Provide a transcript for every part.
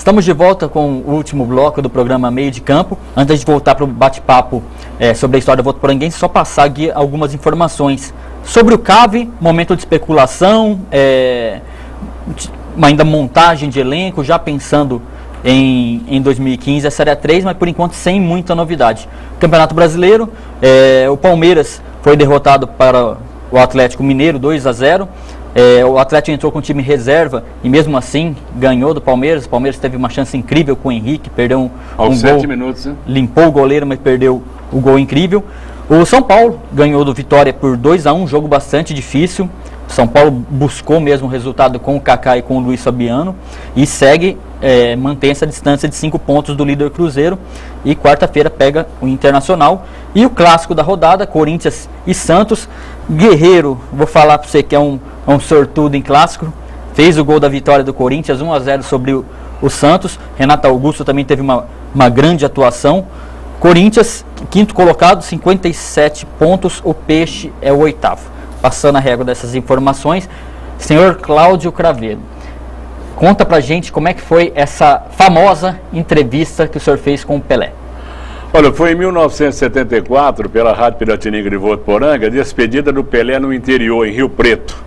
Estamos de volta com o último bloco do programa Meio de Campo. Antes de voltar para o bate-papo sobre a história do Votuporanguense, só passar aqui algumas informações sobre o CAV, momento de especulação, ainda montagem de elenco, já pensando em 2015, a Série 3, mas por enquanto sem muita novidade. Campeonato Brasileiro, o Palmeiras foi derrotado para o Atlético Mineiro 2-0. O Atlético entrou com o time reserva e mesmo assim ganhou do Palmeiras. O Palmeiras teve uma chance incrível com o Henrique, perdeu aos 7 gol, minutos, né? Limpou o goleiro, mas perdeu o gol incrível. O São Paulo ganhou do Vitória por 2-1, um jogo bastante difícil. O São Paulo buscou mesmo o resultado com o Kaká e com o Luiz Fabiano e segue, mantém essa distância de 5 pontos do líder Cruzeiro, e quarta-feira pega o Internacional. E o clássico da rodada, Corinthians e Santos. Guerreiro, vou falar para você que é um sortudo em clássico, fez o gol da vitória do Corinthians, 1-0 sobre o Santos. Renato Augusto também teve uma grande atuação. Corinthians, quinto colocado, 57 pontos, o Peixe é o oitavo. Passando a régua dessas informações, senhor Cláudio Craveiro, conta pra gente como é que foi essa famosa entrevista que o senhor fez com o Pelé. Olha, foi em 1974, pela Rádio Piratininga de Votuporanga, despedida do Pelé no interior, em Rio Preto.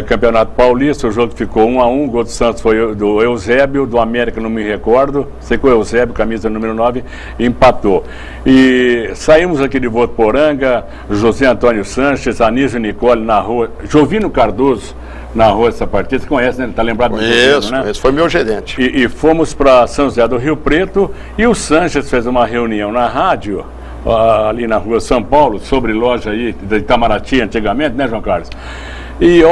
Campeonato Paulista, o jogo ficou 1-1, o gol do Santos foi do Eusébio, do América não me recordo, sei que o Eusébio, camisa número 9, empatou. E saímos aqui de Votuporanga, José Antônio Sanches, Anísio Nicole na rua, Jovino Cardoso na rua essa partida, você conhece, né? Ele está lembrado do Isso, né? Esse foi meu gerente. E fomos para São José do Rio Preto, e o Sanches fez uma reunião na rádio, ali na rua São Paulo, sobre loja aí de Itamaraty antigamente, né, João Carlos? E,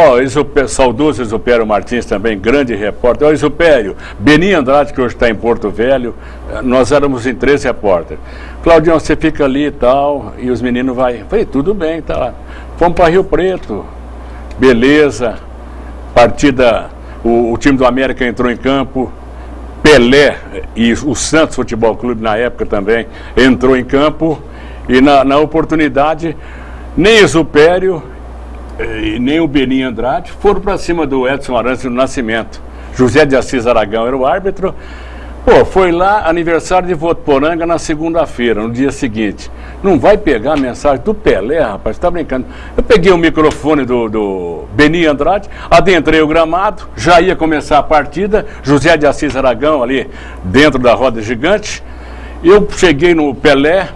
saudoso Exupério Martins também, grande repórter. Exupério, Beni Andrade, que hoje está em Porto Velho, nós éramos em 3 repórteres. Claudião, você fica ali e tal, e os meninos vão. Falei, tudo bem, tá lá. Fomos para Rio Preto, beleza, partida, o time do América entrou em campo, Pelé e o Santos Futebol Clube na época também entrou em campo, e na oportunidade, nem Exupério e nem o Beni Andrade foram para cima do Edson Arantes do Nascimento. José de Assis Aragão era o árbitro. Foi lá, aniversário de Votuporanga na segunda-feira, no dia seguinte. Não vai pegar a mensagem do Pelé, rapaz, tá brincando. Eu peguei o microfone do Beni Andrade, adentrei o gramado, já ia começar a partida, José de Assis Aragão ali dentro da roda gigante. Eu cheguei no Pelé,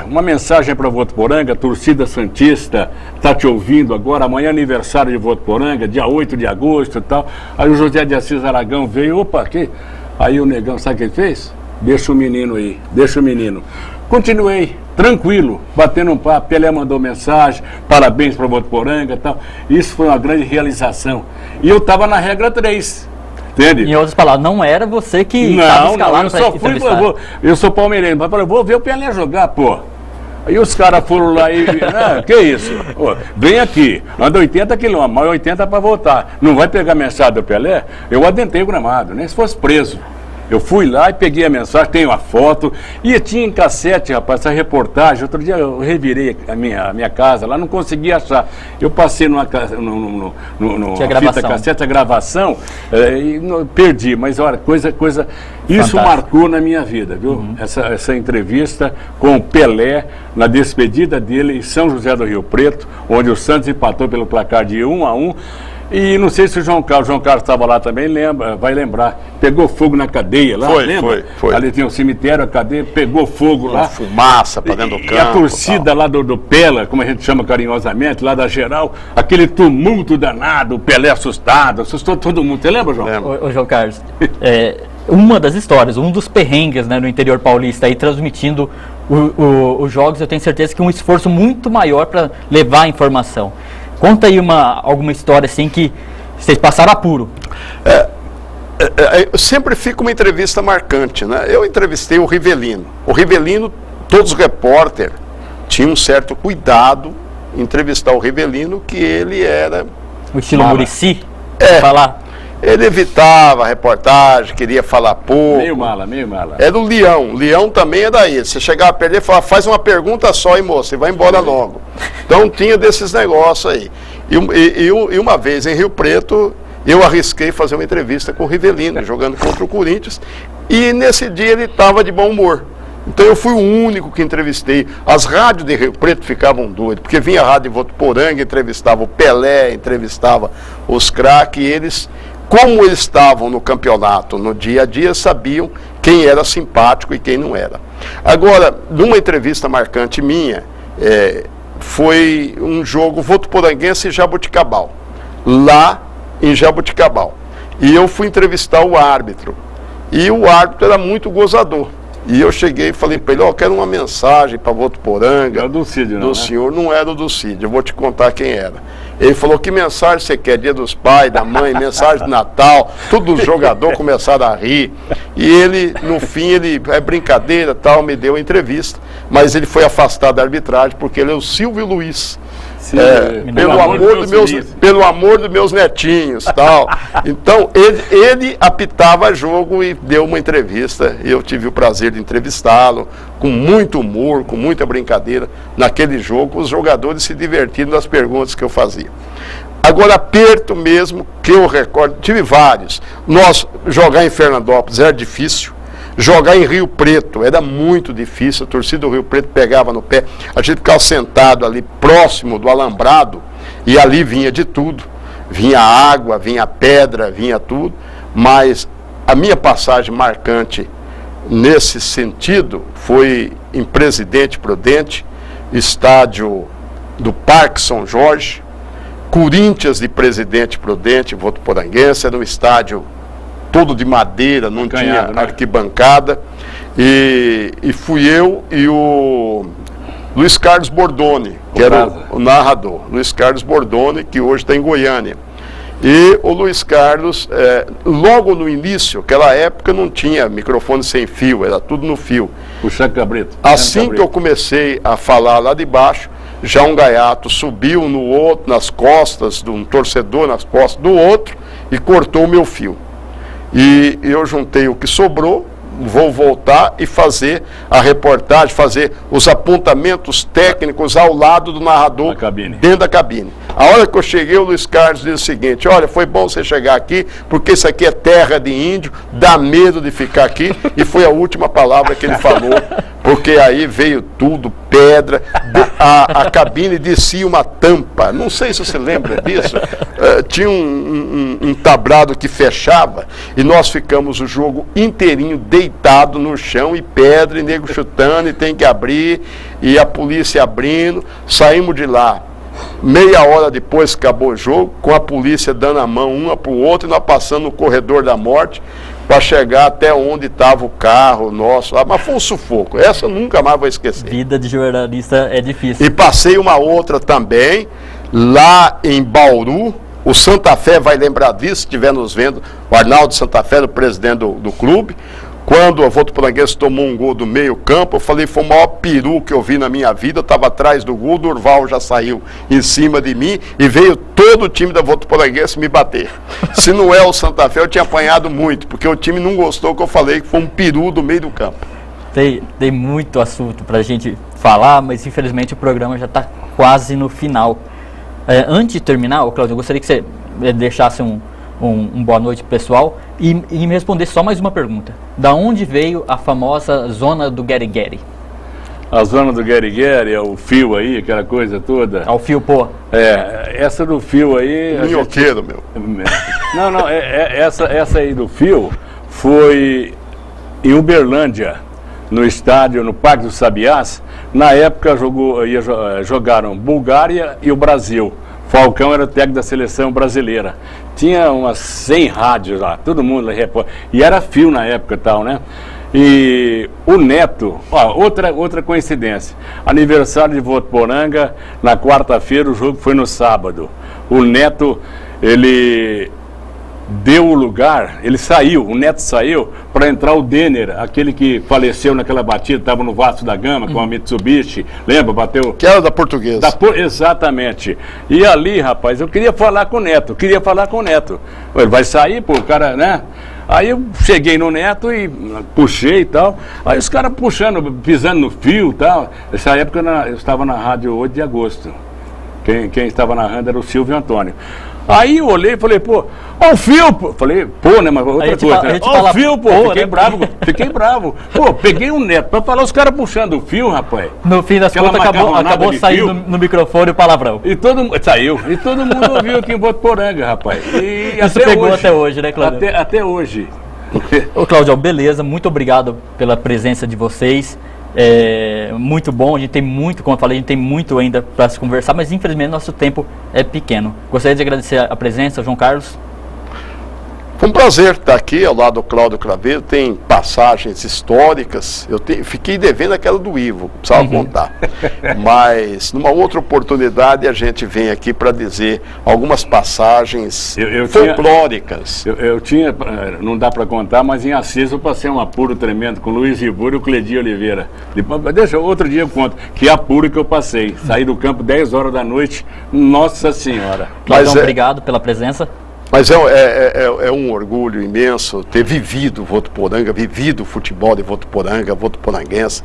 uma mensagem para Votuporanga, torcida santista, está te ouvindo agora, amanhã é aniversário de Votuporanga, dia 8 de agosto e tal. Aí o José de Assis Aragão veio, aqui. Aí o negão, sabe o que ele fez? Deixa o menino aí, deixa o menino. Continuei, tranquilo, batendo um papo, Pelé mandou mensagem, parabéns para Votuporanga e tal. Isso foi uma grande realização. E eu estava na regra 3. Entende? Em outras palavras, não era você que estava escalado para entrevistar. Eu sou palmeirense, mas eu vou ver o Pelé jogar, pô. Aí os caras foram lá e... que isso? Vem aqui, anda 80 quilômetros, mais 80 para voltar. Não vai pegar mensagem do Pelé? Eu adentrei o gramado, nem se fosse preso. Eu fui lá e peguei a mensagem, tenho a foto, e tinha em cassete, rapaz, essa reportagem. Outro dia eu revirei a minha casa lá, não consegui achar. Eu passei numa fita cassete, a gravação, e perdi. Mas olha, coisa isso fantástico. Marcou na minha vida, viu? Uhum. Essa entrevista com o Pelé, na despedida dele em São José do Rio Preto, onde o Santos empatou pelo placar de 1-1. E não sei se o João Carlos estava lá também, vai lembrar. Pegou fogo na cadeia lá, lembra? Foi. Ali tinha um cemitério, a cadeia pegou fogo lá. Fumaça para dentro do campo. E a torcida lá do Pela, como a gente chama carinhosamente, lá da Geral, aquele tumulto danado, o Pelé assustado, assustou todo mundo. Você lembra, João? Lembro. Ô João Carlos, uma das histórias, um dos perrengues, né, no interior paulista, aí transmitindo os jogos, eu tenho certeza que um esforço muito maior para levar a informação. Conta aí alguma história assim que vocês passaram apuro. Sempre fica uma entrevista marcante, né? Eu entrevistei o Rivelino. O Rivelino, todos os repórteres tinham um certo cuidado em entrevistar o Rivelino, que ele era... O estilo Muricy? Falar. Ele evitava a reportagem, queria falar pouco. Meio mala. Era o Leão. Leão também é daí. Você chegava perto dele e falava, faz uma pergunta só, hein, moço, e vai embora logo. Então tinha desses negócios aí. E uma vez em Rio Preto, eu arrisquei fazer uma entrevista com o Rivelino, jogando contra o Corinthians, e nesse dia ele estava de bom humor. Então eu fui o único que entrevistei. As rádios de Rio Preto ficavam doidas, porque vinha a rádio de Votuporanga, entrevistava o Pelé, entrevistava os craques, e eles, como eles estavam no campeonato, no dia a dia, sabiam quem era simpático e quem não era. Agora, numa entrevista marcante minha, foi um jogo votuporanguense e Jaboticabal, lá em Jaboticabal. E eu fui entrevistar o árbitro, e o árbitro era muito gozador. E eu cheguei e falei para ele, eu quero uma mensagem para Votuporanga. Era do Cid, não, do senhor, não era o do Cid, eu vou te contar quem era. Ele falou, que mensagem você quer? Dia dos pais, da mãe, mensagem de Natal, todos os jogadores começaram a rir. E ele, no fim, é brincadeira, tal, me deu a entrevista, mas ele foi afastado da arbitragem porque ele é o Silvio Luiz. Pelo amor dos meus netinhos, tal. Então, ele apitava jogo e deu uma entrevista. Eu tive o prazer de entrevistá-lo, com muito humor, com muita brincadeira. Naquele jogo, os jogadores se divertindo nas perguntas que eu fazia. Agora, aperto mesmo, que eu recordo, tive vários. Nós, jogar em Fernandópolis era difícil. Jogar em Rio Preto era muito difícil, a torcida do Rio Preto pegava no pé, a gente ficava sentado ali próximo do alambrado e ali vinha de tudo, vinha água, vinha pedra, vinha tudo, mas a minha passagem marcante nesse sentido foi em Presidente Prudente, estádio do Parque São Jorge, Corinthians de Presidente Prudente, votuporanguense, era um estádio todo de madeira, não tinha arquibancada, e fui eu e o Luiz Carlos Bordoni, que era o narrador, Luiz Carlos Bordoni, que hoje está em Goiânia. E o Luiz Carlos, logo no início, aquela época não tinha microfone sem fio, era tudo no fio. Puxa Cabrito. Assim que eu comecei a falar lá de baixo, já um gaiato subiu no outro, nas costas de um torcedor, nas costas do outro, e cortou o meu fio. E eu juntei o que sobrou, vou voltar e fazer a reportagem, fazer os apontamentos técnicos ao lado do narrador, dentro da cabine. A hora que eu cheguei, o Luiz Carlos disse o seguinte, olha, foi bom você chegar aqui, porque isso aqui é terra de índio, dá medo de ficar aqui, e foi a última palavra que ele falou, porque aí veio tudo, pedra, a cabine descia uma tampa, não sei se você lembra disso, tinha um tablado que fechava, e nós ficamos o jogo inteirinho deitado no chão, e pedra, e nego chutando, e tem que abrir, e a polícia abrindo, saímos de lá. Meia hora depois que acabou o jogo, com a polícia dando a mão uma para o outro, e nós passando no corredor da morte, para chegar até onde estava o carro nosso. Mas foi um sufoco, essa eu nunca mais vou esquecer. Vida de jornalista é difícil. E passei uma outra também, lá em Bauru, o Santa Fé vai lembrar disso, se estiver nos vendo, o Arnaldo Santa Fé, o presidente do clube. Quando o Votuporanguense tomou um gol do meio campo, eu falei, foi o maior peru que eu vi na minha vida, eu estava atrás do gol, o Durval já saiu em cima de mim e veio todo o time da Votuporanguense me bater. Se não é o Santa Fé, eu tinha apanhado muito, porque o time não gostou que eu falei que foi um peru do meio do campo. Tem muito assunto para a gente falar, mas infelizmente o programa já está quase no final. Antes de terminar, Cláudio, eu gostaria que você deixasse um boa noite pessoal e me responder só mais uma pergunta. Da onde veio a famosa zona do Guerigueri? A zona do Guerigueri é o fio aí, aquela coisa toda. Ao fio, pô. Essa do fio aí... Minhoqueiro, meu. Não, essa aí do fio foi em Uberlândia, no estádio, no Parque dos Sabiás. Na época jogaram Bulgária e o Brasil. Falcão era o técnico da seleção brasileira. Tinha umas 100 rádios lá, todo mundo lá repórter. E era fio na época e tal, né? E o Neto, outra coincidência. Aniversário de Votuporanga, na quarta-feira, o jogo foi no sábado. O Neto, ele deu o lugar, o Neto saiu para entrar o Denner, aquele que faleceu naquela batida, estava no Vasco da Gama com a Mitsubishi, lembra? Bateu. Que era da Portuguesa. Exatamente. E ali, rapaz, eu queria falar com o Neto. Ele vai sair, pô, o cara, né? Aí eu cheguei no Neto e puxei e tal. Aí os caras puxando, pisando no fio e tal. Nessa época eu estava na rádio 8 de agosto. Quem estava narrando era o Silvio Antônio. Aí eu olhei e falei, pô, ó o fio, pô. Falei, pô, né, mas outra coisa, né? Ó o fio, pô, fiquei bravo. Pô, peguei um neto pra falar, os caras puxando o fio, rapaz. No fim das contas, acabou saindo no microfone o palavrão. Saiu. E todo mundo ouviu aqui em Votuporanga, rapaz. E isso pegou até hoje, né, Cláudio? Até hoje. Ô, Cláudio, beleza, muito obrigado pela presença de vocês. Muito bom, a gente tem muito, como eu falei, a gente tem muito ainda para se conversar, mas infelizmente nosso tempo é pequeno. Gostaria de agradecer a presença, João Carlos. Foi um prazer estar aqui ao lado do Cláudio Craveiro, tem passagens históricas, fiquei devendo aquela do Ivo, precisava contar, mas numa outra oportunidade a gente vem aqui para dizer algumas passagens folclóricas. Eu tinha, não dá para contar, mas em Assis eu passei um apuro tremendo com Luiz Riburo e o Cledi Oliveira. Outro dia eu conto, que apuro que eu passei, saí do campo 10 horas da noite, nossa senhora. Cláudio, obrigado pela presença. Mas é um orgulho imenso ter vivido Votuporanga, vivido o futebol de Votuporanga, votuporanguense.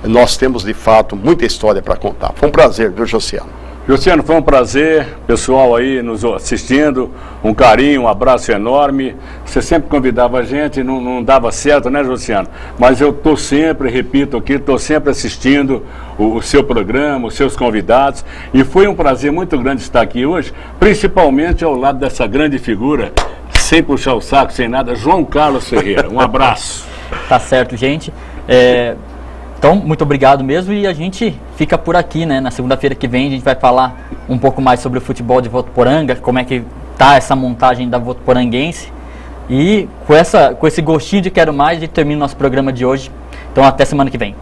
Nós temos, de fato, muita história para contar. Foi um prazer, viu, Josiano? Josiano, foi um prazer, pessoal aí nos assistindo, um carinho, um abraço enorme. Você sempre convidava a gente, não dava certo, né, Josiano? Mas eu estou sempre, repito aqui, estou sempre assistindo o seu programa, os seus convidados, e foi um prazer muito grande estar aqui hoje, principalmente ao lado dessa grande figura, sem puxar o saco, sem nada, João Carlos Ferreira. Um abraço. Tá certo, gente. Então, muito obrigado mesmo, e a gente fica por aqui, né? Na segunda-feira que vem a gente vai falar um pouco mais sobre o futebol de Votuporanga, como é que tá essa montagem da Votuporanguense, e com esse gostinho de quero mais, a gente termina o nosso programa de hoje. Então, até semana que vem.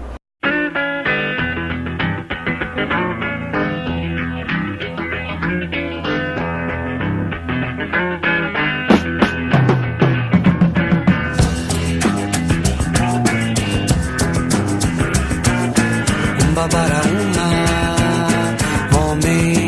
Para uma homem